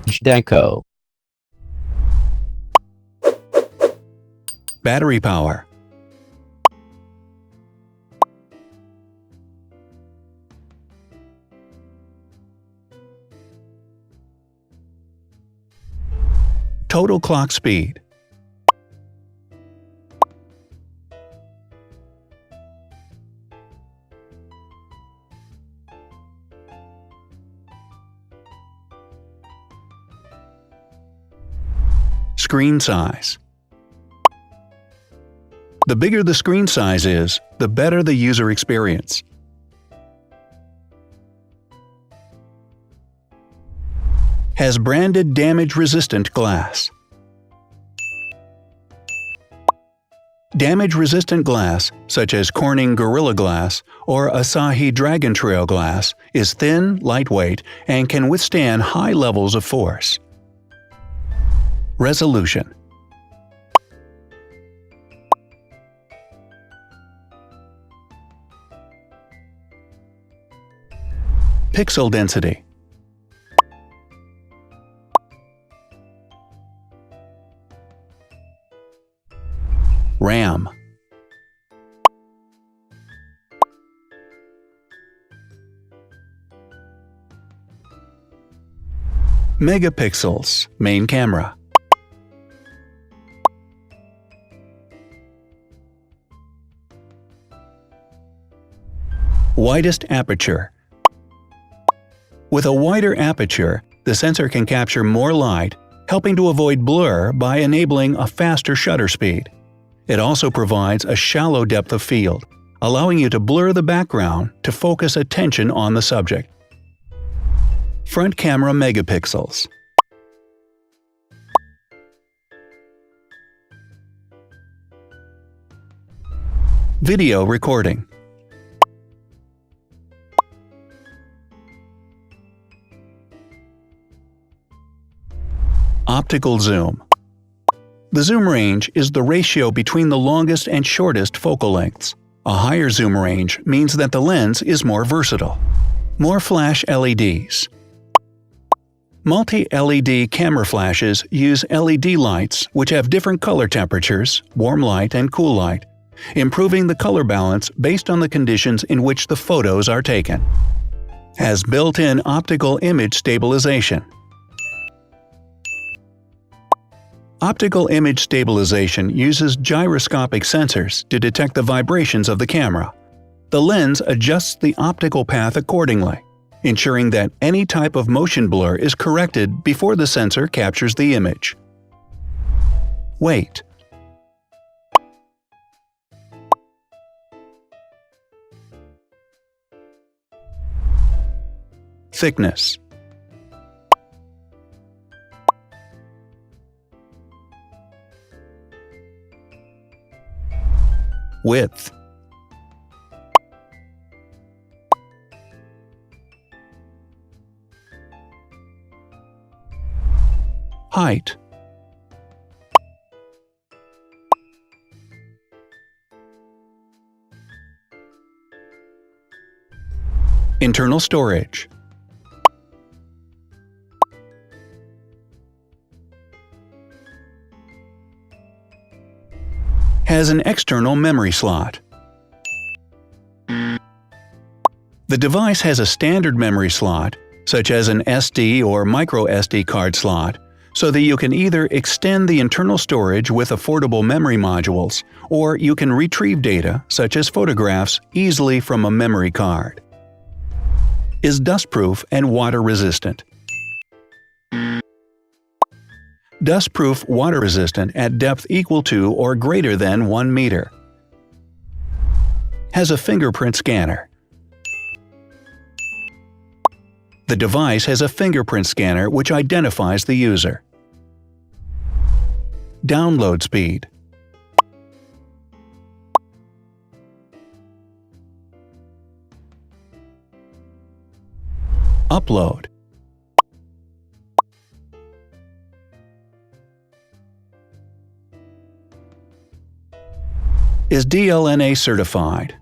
Deco. Battery power. Total clock speed. Screen size. The bigger the screen size is, the better the user experience. Has branded damage-resistant glass. Damage-resistant glass, such as Corning Gorilla Glass or Asahi Dragon Trail glass, is thin, lightweight, and can withstand high levels of force. Resolution. Pixel density. RAM. Megapixels, main camera. Widest aperture. With a wider aperture, the sensor can capture more light, helping to avoid blur by enabling a faster shutter speed. It also provides a shallow depth of field, allowing you to blur the background to focus attention on the subject. Front camera megapixels. Video recording. Optical zoom. The zoom range is the ratio between the longest and shortest focal lengths. A higher zoom range means that the lens is more versatile. More flash LEDs. Multi-LED camera flashes use LED lights which have different color temperatures, warm light and cool light, improving the color balance based on the conditions in which the photos are taken. Has built-in optical image stabilization. Optical image stabilization uses gyroscopic sensors to detect the vibrations of the camera. The lens adjusts the optical path accordingly, ensuring that any type of motion blur is corrected before the sensor captures the image. Weight. Thickness. Width. Height. Internal storage. Has an external memory slot. The device has a standard memory slot, such as an SD or micro SD card slot, so that you can either extend the internal storage with affordable memory modules, or you can retrieve data, such as photographs, easily from a memory card. Is dustproof and water-resistant. Dustproof water-resistant at depth equal to or greater than 1 meter. Has a fingerprint scanner. The device has a fingerprint scanner which identifies the user. Download speed. Upload. Is DLNA certified.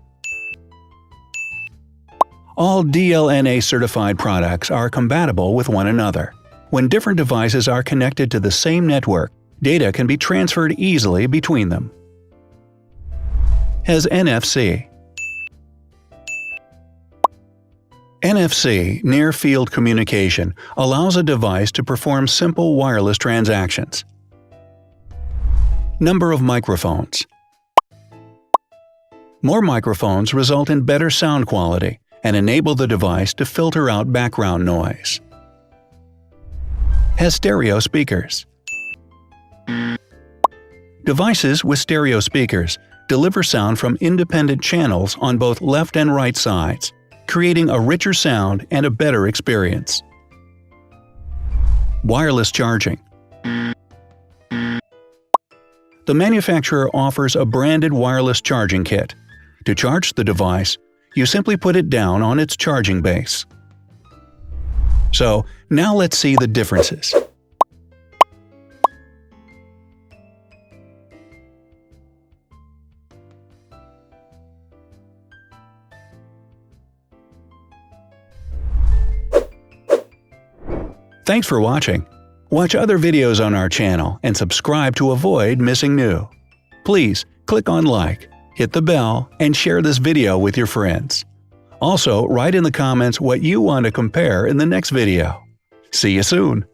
All DLNA certified products are compatible with one another, When different devices are connected to the same network, data can be transferred easily between them. Has NFC. NFC, Near Field Communication, allows a device to perform simple wireless transactions. Number of microphones. More microphones result in better sound quality and enable the device to filter out background noise. Has stereo speakers. Devices with stereo speakers deliver sound from independent channels on both left and right sides, creating a richer sound and a better experience. Wireless charging. The manufacturer offers a branded wireless charging kit. To charge the device, you simply put it down on its charging base. So, now let's see the differences. Thanks for watching. Watch other videos on our channel and subscribe to avoid missing new. Please click on like, hit the bell, and share this video with your friends. Also, write in the comments what you want to compare in the next video. See you soon!